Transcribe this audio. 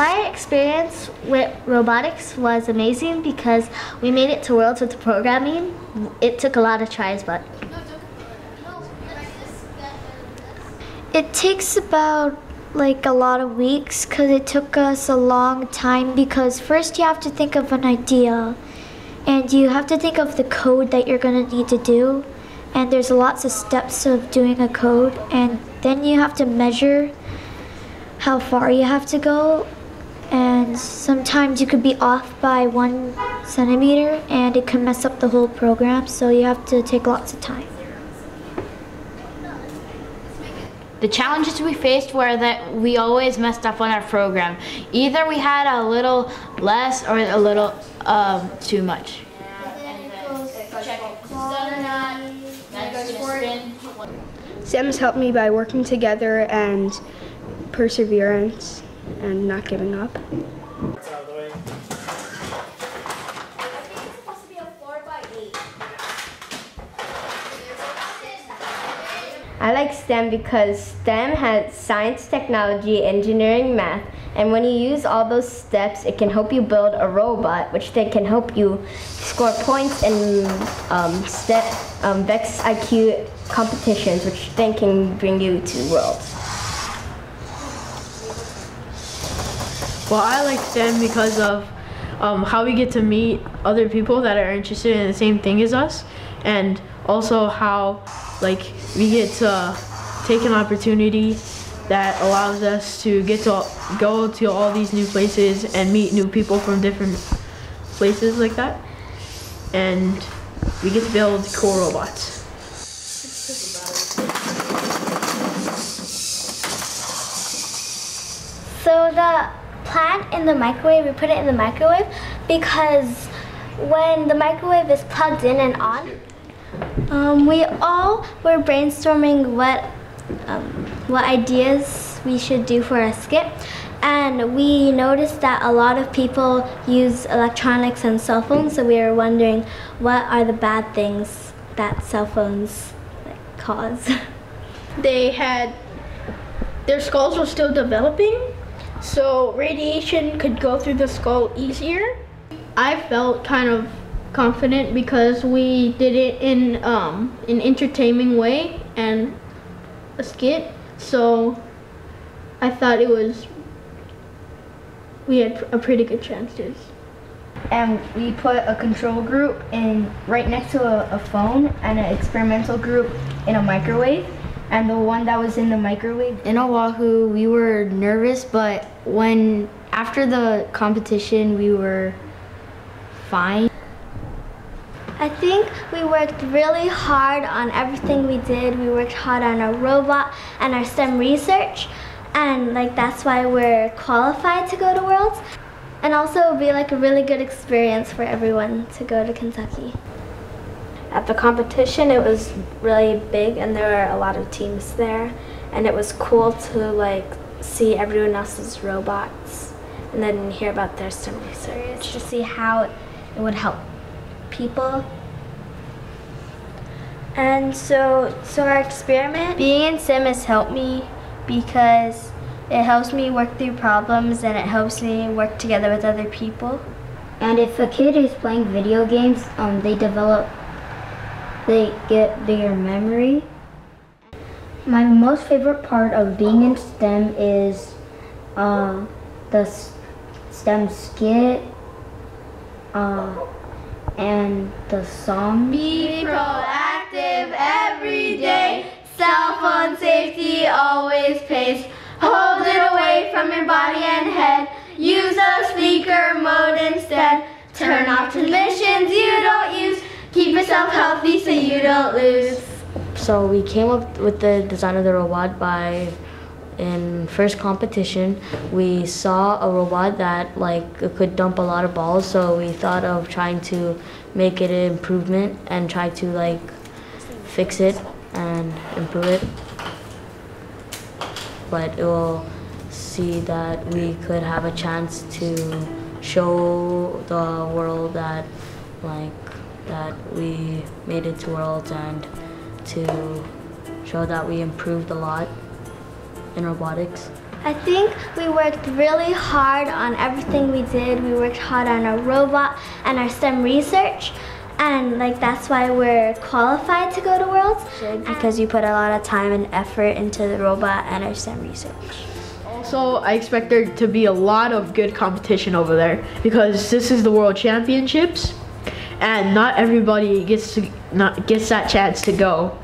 My experience with robotics was amazing because we made it to Worlds with the programming. It took a lot of tries, but it takes about like a lot of weeks because it took us a long time, because first you have to think of an idea and you have to think of the code that you're going to need to do, and there's lots of steps of doing a code, and then you have to measure how far you have to go, and sometimes you could be off by 1 centimeter and it can mess up the whole program, so you have to take lots of time. The challenges we faced were that we always messed up on our program. Either we had a little less or a little too much. STEM has helped me by working together and perseverance and not giving up. I like STEM because STEM has science, technology, engineering, math, and when you use all those steps, it can help you build a robot, which then can help you score points in VEX IQ competitions, which then can bring you to Worlds. Well, I like STEM because of how we get to meet other people that are interested in the same thing as us, and also how we get to take an opportunity that allows us to get to go to all these new places and meet new people from different places like that, and we get to build cool robots. so the plant in the microwave, we put it in the microwave because when the microwave is plugged in and on, we all were brainstorming what ideas we should do for a skit, and we noticed that a lot of people use electronics and cell phones, so we were wondering what are the bad things that cell phones cause. Their skulls were still developing, so radiation could go through the skull easier. I felt kind of confident because we did it in an entertaining way and a skit, so I thought we had a pretty good chances. And we put a control group in right next to a phone and an experimental group in a microwave, and the one that was in the microwave. In Oahu, we were nervous, but after the competition, we were fine. I think we worked really hard on everything we did. We worked hard on our robot and our STEM research, and that's why we're qualified to go to Worlds. And also it would be a really good experience for everyone to go to Kentucky. At the competition, it was really big and there were a lot of teams there, and it was cool to see everyone else's robots and then hear about their STEM research. To see how it would help people. And so our experiment, being in STEM has helped me because it helps me work through problems and it helps me work together with other people. And if a kid is playing video games, they get bigger memory. My most favorite part of being in STEM is the STEM skit and the song. Be proactive every day. Cell phone safety always pays. Hold it away from your body and head. Use a speaker mode instead. Turn off transmissions you don't use. Keep yourself healthy so you don't lose. So we came up with the design of the robot in first competition, we saw a robot that could dump a lot of balls, so we thought of trying to make it an improvement and try to fix it and improve it. But it will see that we could have a chance to show the world that that we made it to Worlds, and to show that we improved a lot in robotics. I think we worked really hard on everything we did. We worked hard on our robot and our STEM research, and like that's why we're qualified to go to Worlds. Because you put a lot of time and effort into the robot and our STEM research. Also, I expect there to be a lot of good competition over there because this is the World Championships, and not everybody gets that chance to go.